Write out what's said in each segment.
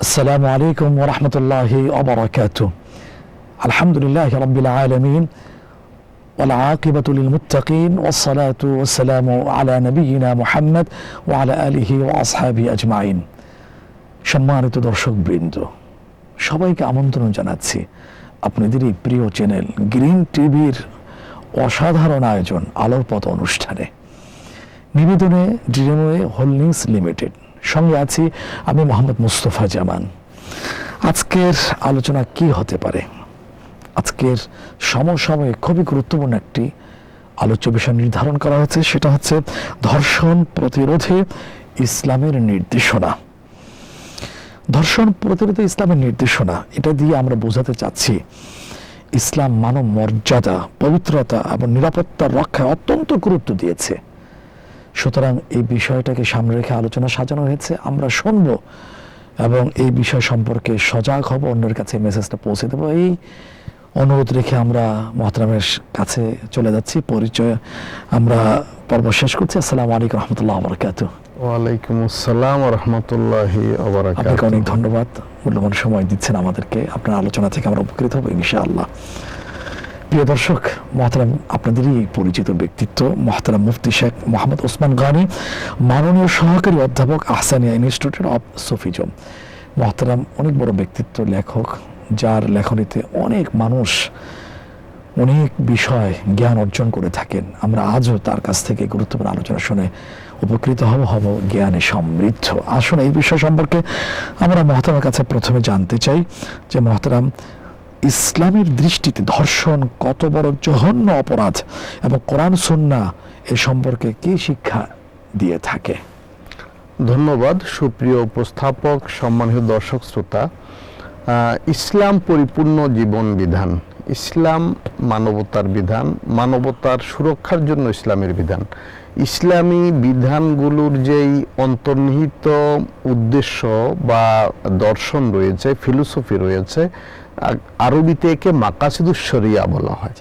আসসালামু আলাইকুম ওয়া রাহমাতুল্লাহি ওয়া বারাকাতুহু। আলহামদুলিল্লাহি রাব্বিল আলামিন ওয়াল আকিবাতু লিল মুত্তাকিন ওয়াস সালাতু ওয়াস সালামু আলা নাবিয়িনা মুহাম্মদ ওয়া আলা আলিহি ওয়া আসহাবিহি আজমাইন। সম্মানিত দর্শকবৃন্দ, সবাইকে আমন্ত্রণ জানাচ্ছি আপনাদেরই প্রিয় চ্যানেল গ্রিন টিভির অসাধারণ আয়োজন আলোর পথ অনুষ্ঠানে। নিবেদনে ডিএমওয়ে হোল্ডিংস লিমিটেড, সঙ্গে আছি আমি মোহাম্মদ মুস্তফা জামান। আজকের আলোচনা কি হতে পারে? আজকের সমসাময়িক খুবই গুরুত্বপূর্ণ একটি আলোচ্য বিষয় নির্ধারণ করা হয়েছে, সেটা হচ্ছে ধর্ষণ প্রতিরোধে ইসলামের নির্দেশনা। ধর্ষণ প্রতিরোধে ইসলামের নির্দেশনা, এটা দিয়ে আমরা বোঝাতে চাচ্ছি ইসলাম মানব মর্যাদা, পবিত্রতা এবং নিরাপত্তার রক্ষায় অত্যন্ত গুরুত্ব দিয়েছে। সুতরাং এই বিষয়টাকে সামনে রেখে আলোচনা সাজানো হয়েছে। আমরা শুনবো এবং এই বিষয় সম্পর্কে সজাগ হব, অন্যের কাছে মেসেজটা পৌঁছে দেবো, এই অনুরোধ রেখে আমরা মহতারামের কাছে চলে যাচ্ছি। পরিচয় আমরা পর্ব শেষ করছি। আসসালামু আলাইকুম রহমতুল্লাহ বারাকাতুহু। ওয়ালাইকুম আসসালাম ওয়া রাহমাতুল্লাহি ওয়া বারাকাতুহু। আপনাকে অনেক ধন্যবাদ, মূল্যবান সময় দিচ্ছেন আমাদেরকে। আপনার আলোচনা থেকে আমরা উপকৃত হব ইনশাআল্লাহ। প্রিয় দর্শক, মহতারাম আপনাদেরই পরিচিত ব্যক্তিত্ব মহতারাম মুফতি শেখ মোহাম্মদ ওসমান গনি, মাননীয় সহকারী অধ্যাপক আহসানিয়া ইনস্টিটিউট অফ সুফিজম। মহতারাম অনেক বড় ব্যক্তিত্ব, লেখক, যার লেখনীতে অনেক মানুষ অনেক বিষয় জ্ঞান অর্জন করে থাকেন। আমরা আজও তার কাছ থেকে গুরুত্বপূর্ণ আলোচনা শুনে উপকৃত হব জ্ঞানে সমৃদ্ধ। আসুন এই বিষয় সম্পর্কে আমরা মহতারামের কাছে প্রথমে জানতে চাই যে মহতারাম, ইসলামের দৃষ্টিতে ধর্ষণ কত বড় জঘন্য অপরাধ এবং কোরআন সুন্নাহ এ সম্পর্কে কি শিক্ষা দিয়ে থাকে? ধন্যবাদ সুপ্রিয় উপস্থাপক, সম্মানিত দর্শক শ্রোতা। ইসলাম পরিপূর্ণ জীবন বিধান, ইসলাম মানবতার বিধান, মানবতার সুরক্ষার জন্য ইসলামের বিধান। ইসলামী বিধানগুলোর যেই অন্তর্নিহিত উদ্দেশ্য বা দর্শন রয়েছে, ফিলোসফি রয়েছে, আরবিতে একে মাকাসিদুস শরিয়া বলা হয়।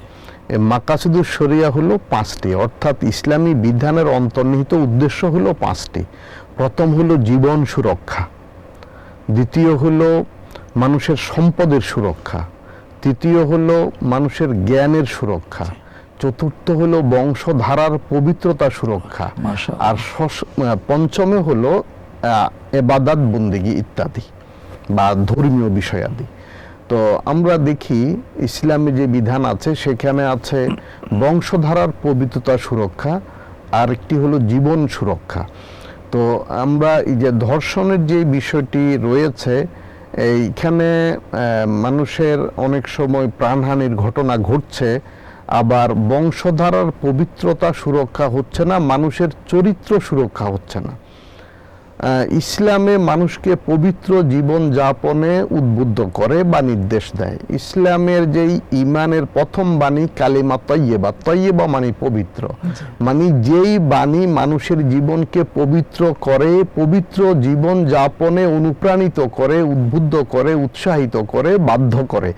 এই মাকাসিদুস শরিয়া হলো পাঁচটি, অর্থাৎ ইসলামী বিধানের অন্তর্নিহিত উদ্দেশ্য হলো পাঁচটি। প্রথম হলো জীবন সুরক্ষা, দ্বিতীয় হলো মানুষের সম্পদের সুরক্ষা, তৃতীয় হলো মানুষের জ্ঞানের সুরক্ষা, চতুর্থ হলো বংশধারার পবিত্রতা সুরক্ষা, আর পঞ্চমে হলো ইবাদত বন্দেগী ইত্যাদি বা ধর্মীয় বিষয়াদি। তো আমরা দেখি ইসলামে যে বিধান আছে সেখানে আছে বংশধারার পবিত্রতা সুরক্ষা, আর একটি হলো জীবন সুরক্ষা। তো আমরা এই যে ধর্ষণের যে বিষয়টি রয়েছে, এইখানে মানুষের অনেক সময় প্রাণহানির ঘটনা ঘটছে, আবার বংশধারার পবিত্রতা সুরক্ষা হচ্ছে না, মানুষের চরিত্র সুরক্ষা হচ্ছে না। ইসলামে মানুষকে পবিত্র জীবন যাপনে উদ্বুদ্ধ করে বা নির্দেশ দেয়। ইসলামের যেই ইমানের প্রথম বাণী কালিমা তয়্যেবা, তয়্যেবা মানে পবিত্র, মানে যেই বাণী মানুষের জীবনকে পবিত্র করে, পবিত্র জীবন যাপনে অনুপ্রাণিত করে, উদ্বুদ্ধ করে, উৎসাহিত করে, বাধ্য করে,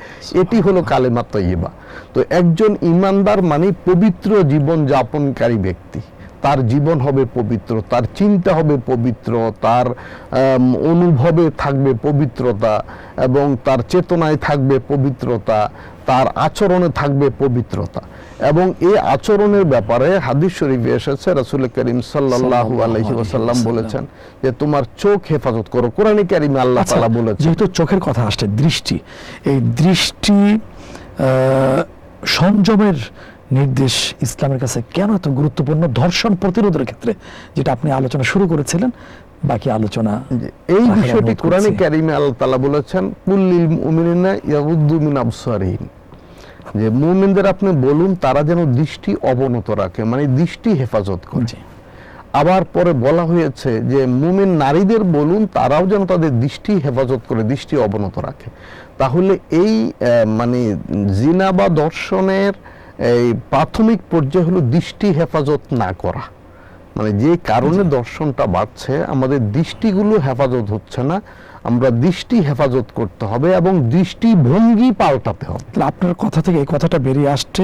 এটি হলো কালিমা তয়্যেবা। তো একজন ইমানদার মানে পবিত্র জীবন যাপনকারী ব্যক্তি। তার জীবন হবে পবিত্র, তার চিন্তা হবে পবিত্র, তার অনুভবে থাকবে পবিত্রতা, এবং তার চেতনায় থাকবে পবিত্রতা, তার আচরণে থাকবে পবিত্রতা। এবং এই আচরণের ব্যাপারে হাদিস শরীফে এসেছে, রাসূল করিম সাল্লাল্লাহু আলাইহি ওয়াসাল্লাম বলেছেন যে তোমার চোখ হেফাজত করো। কোরআনে কারিমে আল্লাহ তাআলা বলেছেন, যেহেতু চোখের কথা আসছে, দৃষ্টি, এই দৃষ্টি সংযমের নির্দেশ ইসলামের কাছে কেন এত গুরুত্বপূর্ণ ধর্ষণ প্রতিরোধের ক্ষেত্রে, যেটা আপনি আলোচনা শুরু করেছিলেন? বাকি আলোচনা এই বিষয়টি কোরআনে কারিমে আল্লাহ তাআলা বলেছেন, কুল্লিল মুমিনিনা ইয়াগুদ্দু মিন আবসারিহিম, যে মুমিনদের আপনি বলুন তারা যেন দৃষ্টি অবনত রাখে, মানে দৃষ্টি হেফাজত করে। আবার পরে বলা হয়েছে যে মুমিন নারীদের বলুন তারাও যেন তাদের দৃষ্টি হেফাজত করে, দৃষ্টি অবনত রাখে। তাহলে এই মানে জিনা বা দর্শনের এই প্রাথমিক পর্যায়ে হলো দৃষ্টি হেফাজত না করা। মানে যে কারণে দর্শনটা বাড়ছে, আমাদের দৃষ্টিগুলো হেফাজত হচ্ছে না, আমরা দৃষ্টি হেফাজত করতে হবে এবং দৃষ্টিভঙ্গি পাল্টাতে হবে। আপনার কথা থেকে এই কথাটা বেরিয়ে আসছে,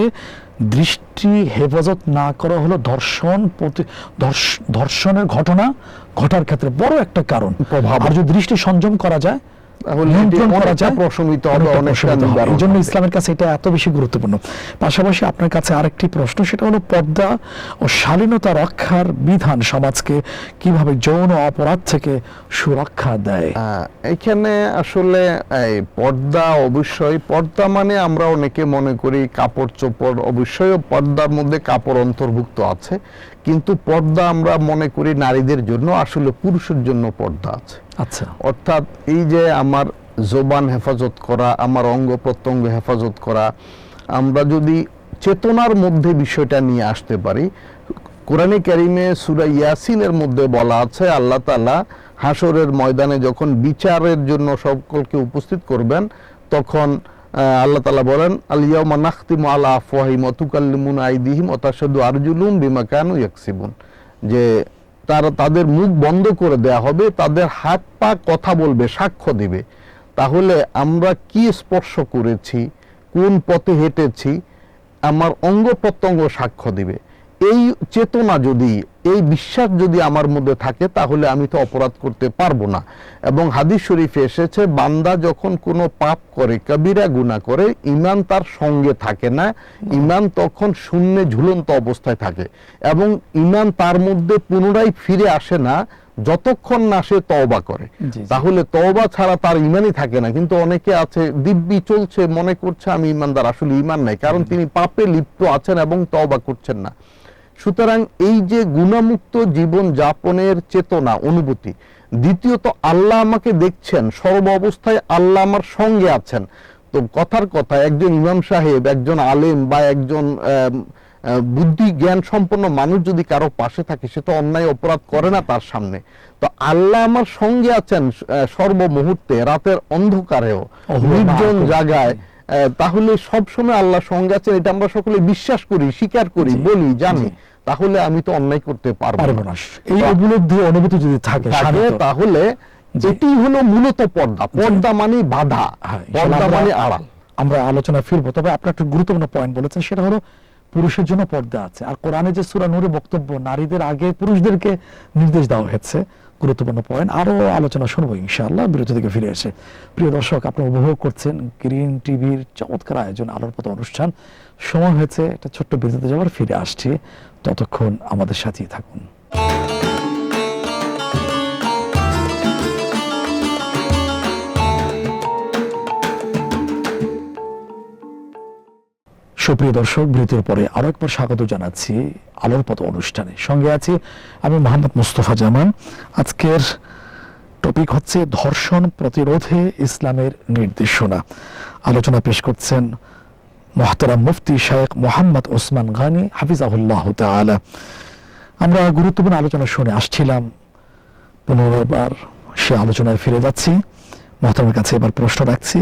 দৃষ্টি হেফাজত না করা হলো ধর্ষণের ঘটনা ঘটার ক্ষেত্রে বড় একটা কারণ। আর যদি দৃষ্টি সংযম করা যায় তাহলে নিয়ন্ত্রণ করা অনেকটা যায়, প্রশমিত হবে, অনেকটা অনেকটা প্রশমিত হবে। নিবারণ এই জন্য হবে। ইসলামের কাছে এটা এত বেশি গুরুত্বপূর্ণ। পাশাপাশি আপনার কাছে আরেকটি প্রশ্ন, সেটা হলো পর্দা ও শালীনতা রক্ষার বিধান সমাজকে কিভাবে যৌন অপরাধ থেকে সুরক্ষা দেয়? এখানে আসলে এই পর্দা, অবশ্যই পর্দা মানে আমরা অনেকে মনে করি কাপড় চোপড়, অবশ্যই পর্দার মধ্যে কাপড় অন্তর্ভুক্ত আছে, কিন্তু পর্দা আমরা মনে করি নারীদের জন্য, আসলে পুরুষের জন্য পর্দা আছে। আচ্ছা, অর্থাৎ এই যে আমার জবান হেফাজত করা, আমার অঙ্গ প্রত্যঙ্গ হেফাজত করা, আমরা যদি চেতনার মধ্যে বিষয়টা নিয়ে আসতে পারি। কোরআনে কারিমে সূরা ইয়াসিনের মধ্যে বলা আছে, আল্লাহ তাআলা হাসরের ময়দানে যখন বিচারের জন্য সকলকে উপস্থিত করবেন, তখন আল্লাহ তাআলা বলেন, আল ইয়াউমা নাখতিমু আলা আফওয়াহিহিম ওয়া তুকাল্লিমুনা আইদিহিম ওয়া তাশহাদু আরজুলুহুম বিমা কানু ইয়াকসিবুন, যে তাদের মুখ বন্ধ করে দেয়া হবে, তাদের হাত পা কথা বলবে, সাক্ষ্য দিবে। তাহলে আমরা কি স্পর্শ করেছি, কোন পথে হেঁটেছি, আমার অঙ্গ প্রত্যঙ্গ সাক্ষ্য দিবে। এই চেতনা যদি, এই বিশ্বাস যদি আমার মধ্যে থাকে, তাহলে আমি তো অপরাধ করতে পারবো না। এবং হাদিস শরীফে এসেছে, বান্দা যখন কোনো পাপ করে, কবিরা গুনাহ করে, ঈমান তার সঙ্গে থাকে না, ঈমান তখন শূন্যে ঝুলন্ত অবস্থায় থাকে, এবং ঈমান তার মধ্যে পুনরায় ফিরে আসে না যতক্ষণ না সে তওবা করে। তাহলে তওবা ছাড়া তার ঈমানই থাকে না। কিন্তু অনেকে আছে দিব্যি চলছে, মনে করছে আমি ঈমানদার, আসলে ঈমান নাই, কারণ তিনি পাপে লিপ্ত আছেন এবং তওবা করছেন না। সুতরাং এই যে গুনাহমুক্ত জীবন যাপনের চেতনা, অনুভূতি, দ্বিতীয়ত আল্লাহ আমাকে দেখছেন, সর্ব অবস্থায় আল্লাহ আমার সঙ্গে আছেন। তো কথার কথা, একজন ইমাম সাহেব, একজন আলেম বা একজন বুদ্ধি জ্ঞান সম্পন্ন মানুষ যদি কারো পাশে থাকে, সে তো অন্যায় অপরাধ করে না তার সামনে। তো আল্লাহ আমার সঙ্গে আছেন সর্ব মুহূর্তে, রাতের অন্ধকারেও, নির্জন জায়গায়, তাহলে সবসময় আল্লাহ সঙ্গে আছেন, এটা আমরা সকলে বিশ্বাস করি, স্বীকার করি, বলি, জানি। তাহলে আমি তো অন্যায় করতে পারবো না। এই উপলব্ধি, অনুভূতি যদি থাকে, তাহলে এটি হলো মূলত পর্দা। পর্দা মানে বাধা, পর্দা মানে আড়াল। আমরা আলোচনা ফিরবো, তবে আপনার একটা গুরুত্বপূর্ণ পয়েন্ট বলেছেন, সেটা হলো পুরুষের জন্য পর্দা আছে। আর কোরআনে যে সূরা নূরে বক্তব্য, নারীদের আগে পুরুষদেরকে নির্দেশ দেওয়া হয়েছে, গুরুত্বপূর্ণ পয়েন্ট। আরো আলোচনা শুনবো ইনশাআল্লাহ বিরতি থেকে ফিরে এসে। প্রিয় দর্শক, আপনারা উপভোগ করছেন গ্রিন টিভির চমৎকার আয়োজন আলোর পথ অনুষ্ঠান। সময় হয়েছে একটা ছোট্ট বিরতিতে যাওয়ার, ফিরে আসছি, ততক্ষণ আমাদের সাথেই থাকুন। সুপ্রিয় দর্শক, বিরতির পরে আরো একবার স্বাগত জানাচ্ছি আলোর পথ অনুষ্ঠানে। সঙ্গে আছি আমি মোহাম্মদ মুস্তফা জামান। আজকের টপিক হচ্ছে ধর্ষণ প্রতিরোধে ইসলামের নির্দেশনা। আলোচনা পেশ করছেন মুহতারাম মুফতি শেখ মোহাম্মদ ওসমান গানি হাফিজাহুল্লাহ তাআলা। আমরা গুরুত্বপূর্ণ আলোচনা শুনে আসছিলাম, পুনর্বার সে আলোচনায় ফিরে যাচ্ছি। মহতারামের কাছে এবার প্রশ্ন রাখছি,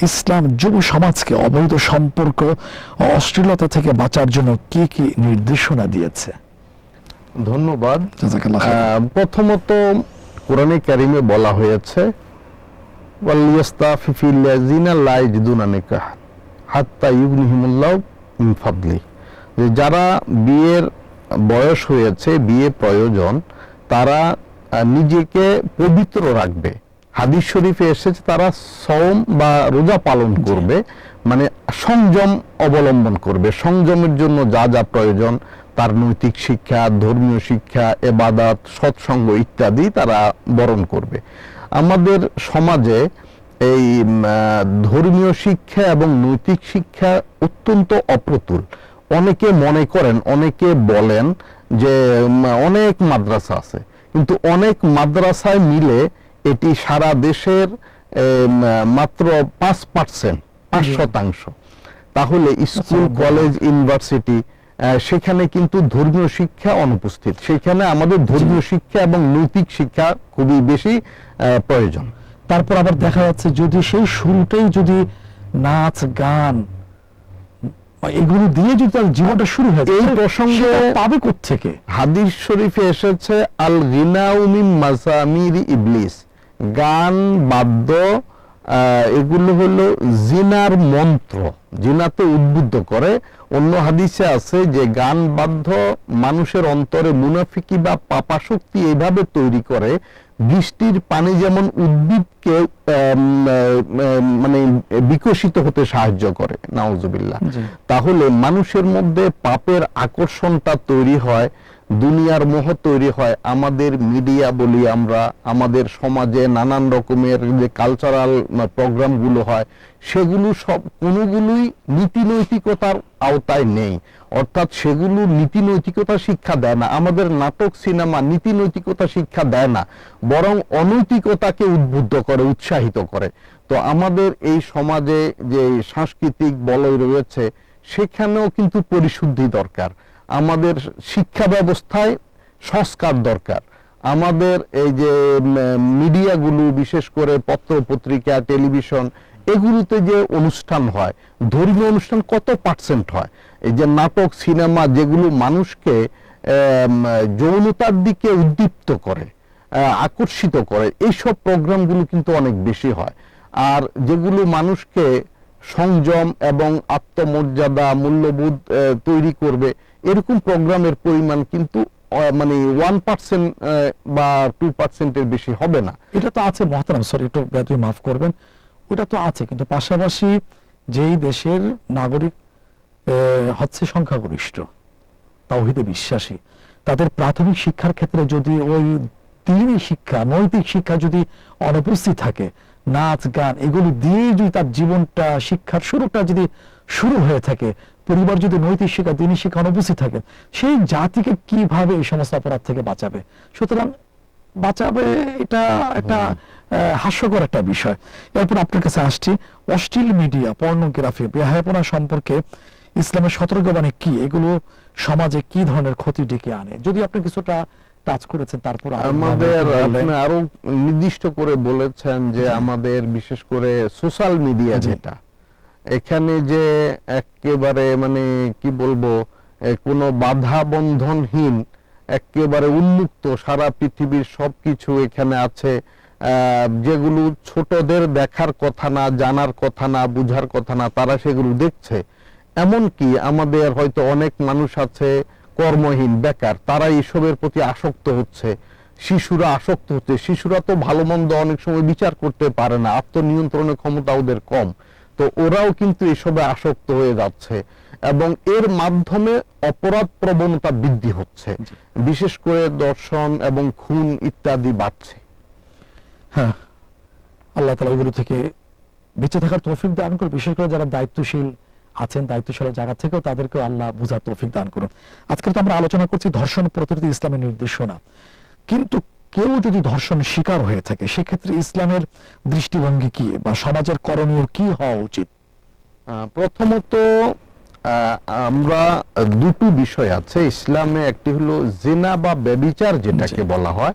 ইসলাম যুব সমাজকে অবৈধ সম্পর্ক ও অশ্লীলতা থেকে বাঁচার জন্য কি কি নির্দেশনা দিয়েছে? ধন্যবাদ। জাযাকাল্লাহ খাইর। প্রথমত কোরআনে কারিমে বলা হয়েছে, ওয়ালিয়াস্তাফিফিল্লাযিনা লা ইয়াজিদুনা নিকাহ হাত্তা ইউগনিহিমুল্লাহু মিন ফাদলি, যে যারা বিয়ের বয়স হয়েছে, বিয়ে প্রয়োজন, তারা নিজেকে পবিত্র রাখবে। হাদিস শরীফে এসেছে তারা সওম বা রোজা পালন করবে, মানে সংযম অবলম্বন করবে। সংযমের জন্য যা যা প্রয়োজন, তার নৈতিক শিক্ষা, ধর্মীয় শিক্ষা, ইবাদত, সৎসঙ্গ ইত্যাদি তারা বরণ করবে। আমাদের সমাজে এই ধর্মীয় শিক্ষা এবং নৈতিক শিক্ষা অত্যন্ত অপ্রতুল। অনেকে মনে করেন, অনেকে বলেন যে অনেক মাদ্রাসা আছে, কিন্তু অনেক মাদ্রাসায় মিলে এটি সারা দেশের মাত্র 5%। তাহলে স্কুল, কলেজ, ইউনিভার্সিটি, সেখানে কিন্তু ধর্মীয় শিক্ষা অনুপস্থিত। সেখানে আমাদের ধর্মীয় শিক্ষা এবং নৈতিক শিক্ষা খুবই বেশি প্রয়োজন। তারপর আবার দেখা যাচ্ছে, যদি সেই শুরুটাই যদি নাচ, গান, এগুলো দিয়ে যদি তার জীবনটা শুরু হয়, এই প্রসঙ্গে পাবে কোত্থেকে? হাদিস শরীফে এসেছে, আল গিনাউ মিন মাযামিরি ইবলিস, গান, বাদ্য, এগুলো হলো জিনার মন্ত্র, জিনাতে উদ্বুদ্ধ করে। অন্য হাদিসে আছে যে গান বাদ্য মানুষের অন্তরে মুনাফিকি বা পাপাশক্তি এইভাবে তৈরি করে, বৃষ্টির পানি যেমন উদ্ভিদকে মানে বিকশিত হতে সাহায্য করে, নাউজুবিল্লাহ, তাহলে মানুষের মধ্যে পাপের আকর্ষণটা তৈরি হয়, দুনিয়ার মোহ তৈরি হয়। আমাদের মিডিয়া বলি আমরা, আমাদের সমাজে নানান রকমের যে কালচারাল প্রোগ্রামগুলো হয়, সেগুলো সব কোনোগুলোই নীতি নৈতিকতার আওতায় নেই, অর্থাৎ সেগুলো নীতি নৈতিকতা শিক্ষা দেয় না। আমাদের নাটক সিনেমা নীতি নৈতিকতা শিক্ষা দেয় না, বরং অনৈতিকতাকে উদ্বুদ্ধ করে, উৎসাহিত করে। তো আমাদের এই সমাজে যে সাংস্কৃতিক বলয় রয়েছে, সেখানেও কিন্তু পরিশুদ্ধি দরকার। আমাদের শিক্ষা ব্যবস্থায় সংস্কার দরকার। আমাদের এই যে মিডিয়াগুলো, বিশেষ করে পত্র পত্রিকা, টেলিভিশন, এগুলোতে যে অনুষ্ঠান হয়, ধর্মীয় অনুষ্ঠান কত পার্সেন্ট হয়? এই যে নাটক সিনেমা যেগুলো মানুষকে যৌনতার দিকে উদ্দীপ্ত করে, আকর্ষিত করে, এইসব প্রোগ্রামগুলো কিন্তু অনেক বেশি হয়। আর যেগুলো মানুষকে সংযম এবং আত্মমর্যাদা, মূল্যবোধ তৈরি করবে, এরকম প্রোগ্রামের পরিমাণ কিন্তু মানে 1% বা 2%-এর বেশি হবে না। এটা তো আছে মহতারাম, সরি একটু তুমি মাফ করবেন, ওটা তো আছে, কিন্তু পাশাপাশি যেই দেশের নাগরিক হচ্ছে সংখ্যাগরিষ্ঠ, তাওহীদে বিশ্বাসী, তাদের প্রাথমিক শিক্ষার ক্ষেত্রে যদি ওই দ্বীনি শিক্ষা, নৈতিক শিক্ষা যদি অনুপস্থিত থাকে, নাচ গান এগুলি দিয়ে যদি তার জীবনটা, শিক্ষার শুরুটা যদি শুরু হয়ে থাকে, পরিবার যদি নৈতিক শিক্ষা, দ্বীনি শিক্ষা অনুপস্থিত থাকে, সেই জাতিকে কিভাবে এই সমস্ত অপরাধ থেকে বাঁচাবে? সুতরাং বাঁচাবে, এটা একটা হাস্যকর একটা বিষয়। এরপর আপনার কাছে আসছি, অশ্লীল মিডিয়া, পর্নোগ্রাফি, বেহায়াপনা সম্পর্কে ইসলামের সতর্কবাণী কি? এগুলো সমাজে কি ধরনের ক্ষতি ডেকে আনে? যদি আপনি কিছুটা টাচ করেছেন, তারপর আমাদের আপনি আরো নির্দিষ্ট করে বলেছেন যে আমাদের বিশেষ করে সোশ্যাল মিডিয়া, যেটা এখানে যে একেবারে মানে কি বলবো, কোনো বাধা বন্ধনহীন, একেবারে উন্মুক্ত, সারা পৃথিবীর সবকিছু এখানে আছে, যেগুলো ছোটদের দেখার কথা না, জানার কথা না, বুঝার কথা না, তারা সেগুলো দেখছে। এমনকি আমাদের হয়তো অনেক মানুষ আছে কর্মহীন, বেকার, তারা এইসবের প্রতি আসক্ত হচ্ছে, শিশুরা আসক্ত হচ্ছে। শিশুরা তো ভালো মন্দ অনেক সময় বিচার করতে পারে না, আত্মনিয়ন্ত্রণের ক্ষমতা ওদের কম, তো ওরাও কিন্তু এসবে আসক্ত হয়ে যাচ্ছে, এবং এর মাধ্যমে অপরাধ প্রবণতা বৃদ্ধি হচ্ছে, বিশেষ করে দর্শন এবং খুন ইত্যাদি বাড়ছে। হ্যাঁ, আল্লাহ তাআলা ওইগুলো থেকে বেঁচে থাকার তৌফিক দান করুন। বিশেষ করে যারা দায়িত্বশীল আছেন, দায়িত্বশীল জায়গা থেকেও তাদেরকেও আল্লাহ বুঝার তৌফিক দান করুন। আজকে তো আমরা আলোচনা করছি ধর্ষণ প্রতিরোধে ইসলামের নির্দেশনা, কিন্তু কেউ যদি ধর্ষণ শিকার হয়ে থাকে, সেক্ষেত্রে ইসলামের দৃষ্টিভঙ্গি কি বা সমাজের করণীয় কি হওয়া উচিত? প্রথমত আমরা দুটো বিষয় আছে ইসলামে, একটি হলো জিনা বা ব্যভিচার যেটাকে বলা হয়,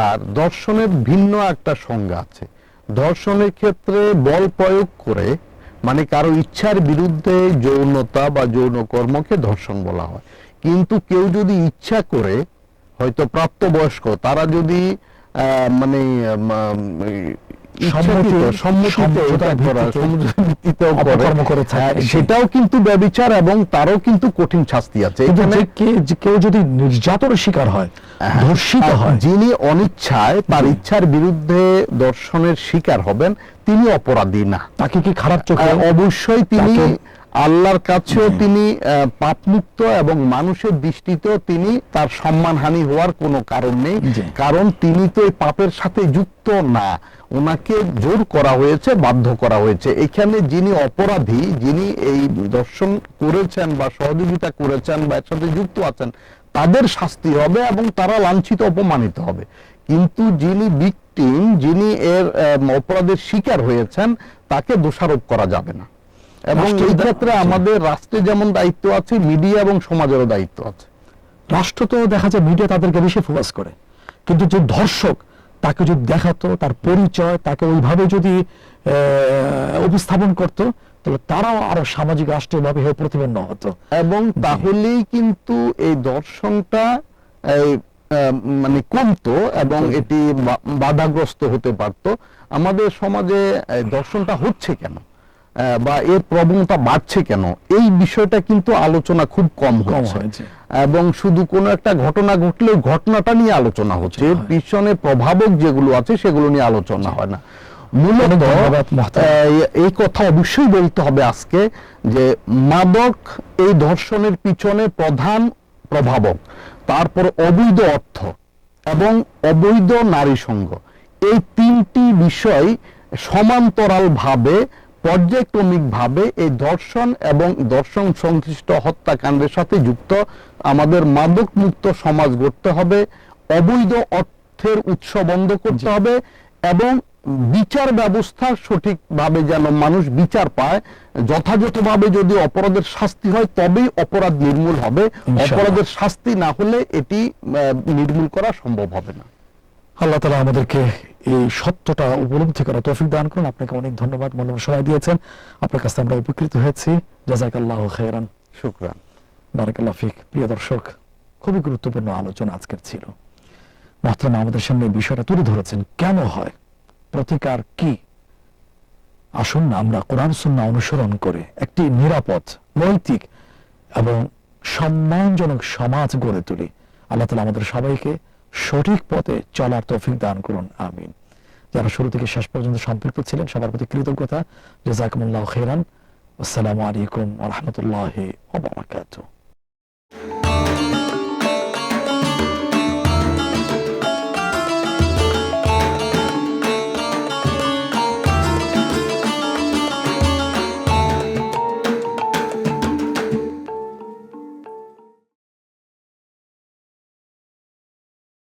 আর ধর্ষণের ভিন্ন একটা সংজ্ঞা আছে। ধর্ষণের ক্ষেত্রে বল প্রয়োগ করে, মানে কারো ইচ্ছার বিরুদ্ধে যৌনতা বা যৌন কর্মকে ধর্ষণ বলা হয়। কিন্তু কেউ যদি ইচ্ছা করে, হয়তো প্রাপ্তবয়স্ক, তারা যদি মানে সেটাও কিন্তু ব্যভিচার, এবং তারও কিন্তু কঠিন শাস্তি আছে। কেউ যদি নির্যাতনের শিকার হয়, ধর্ষিত হয়, যিনি অনিচ্ছায় তার ইচ্ছার বিরুদ্ধে দর্শনের শিকার হবেন, তিনি অপরাধী না। তাকে কি খারাপ চোখে? অবশ্যই তিনি আল্লাহর কাছেও তিনি পাপমুক্ত, এবং মানুষের দৃষ্টিতেও তিনি, তার সম্মানহানি হওয়ার কোনো কারণ নেই, কারণ তিনি তো এই পাপের সাথে যুক্ত না, ওনাকে জোর করা হয়েছে, বাধ্য করা হয়েছে। এখানে যিনি অপরাধী, যিনি এই দর্শন করেছেন বা সহযোগিতা করেছেন বা এর সাথে যুক্ত আছেন, তাদের শাস্তি হবে এবং তারা লাঞ্ছিত, অপমানিত হবে। কিন্তু যিনি ভিকটিম, যিনি এর অপরাধের শিকার হয়েছেন, তাকে দোষারোপ করা যাবে না। এবং এই ক্ষেত্রে আমাদের রাষ্ট্রে যেমন দায়িত্ব আছে, মিডিয়া এবং সমাজেরও দায়িত্ব আছে। রাষ্ট্র তো দেখা যায় মিডিয়া তাদেরকে বেশি ফোকাস করে, কিন্তু যে ধর্ষক, তাকে যদি দেখাতো, তার পরিচয়, তাকে ওইভাবে যদি উপস্থাপন করতো, তাহলে তারাও আরো সামাজিক রাষ্ট্রীয়ভাবে প্রতিপন্ন হতো, এবং তাহলেই কিন্তু এই দর্শনটা মানে কমতো এবং এটি বাধাগ্রস্ত হতে পারত। আমাদের সমাজে দর্শনটা হচ্ছে কেন? বা এর প্রবণতা বাড়ছে কেন, এই বিষয়টা কিন্তু আলোচনা খুব কম হচ্ছে। হয়েছে। এবং শুধু কোনো একটা ঘটনা ঘটলে ওই ঘটনাটা নিয়ে আলোচনা হচ্ছে, এর পিছনে প্রভাবক যেগুলো আছে সেগুলো নিয়ে আলোচনা হয় না। মূলত ধন্যবাদ মোহতারাম। এই কথা অবশ্যই বলতে হবে আজকে যে মাদক এই ধর্ষণের পিছনে প্রধান প্রভাবক, তারপর অবৈধ অর্থ এবং অবৈধ নারী সঙ্গ, এই তিনটি বিষয় সমান্তরাল ভাবে পর্যায়ক্রমিক ভাবে এই ধর্ষণ এবং ধর্ষণ সংশ্লিষ্ট হত্যাকাণ্ডের সাথে যুক্ত। আমাদের মাদক মুক্ত সমাজ গড়তে হবে, অবৈধ অর্থের উৎস বন্ধ করতে হবে এবং বিচার ব্যবস্থা সঠিকভাবে যেন মানুষ বিচার পায়, যথাযথভাবে যদি অপরাধের শাস্তি হয় তবেই অপরাধ নির্মূল হবে, অপরাধের শাস্তি না হলে এটি নির্মূল করা সম্ভব হবে না। আল্লাহ তাআলা আমাদেরকে এই সত্যটা উপলব্ধি করা তৌফিক দান করুন। আপনাকে অনেক ধন্যবাদ, মূল্যবান সময় দিয়েছেন, আপনার কাছে আমরা উপকৃত হয়েছি। জাযাকাল্লাহু খাইরান। শুকরান। বারাকাল্লাহু ফিক। প্রিয় দর্শক, খুবই গুরুত্বপূর্ণ আলোচনা আজকের ছিল। মোহতারাম আমাদের সামনে এই বিষয়টা তুলে ধরেছেন, কেন হয়, প্রতিকার কি। আসুন না আমরা কোরআন সুন্নাহ অনুসরণ করে একটি নিরাপদ, নৈতিক এবং সম্মানজনক সমাজ গড়ে তুলি। আল্লাহ তাআলা আমাদের সবাইকে সঠিক পথে চলার তৌফিক দান করুন, আমিন। যারা শুরু থেকে শেষ পর্যন্ত সম্পৃক্ত ছিলেন সবার প্রতি কৃতজ্ঞতা। জাযাকুমুল্লাহু খাইরান। আসসালামু আলাইকুম ওয়া রাহমাতুল্লাহি ওয়া বারাকাতুহু।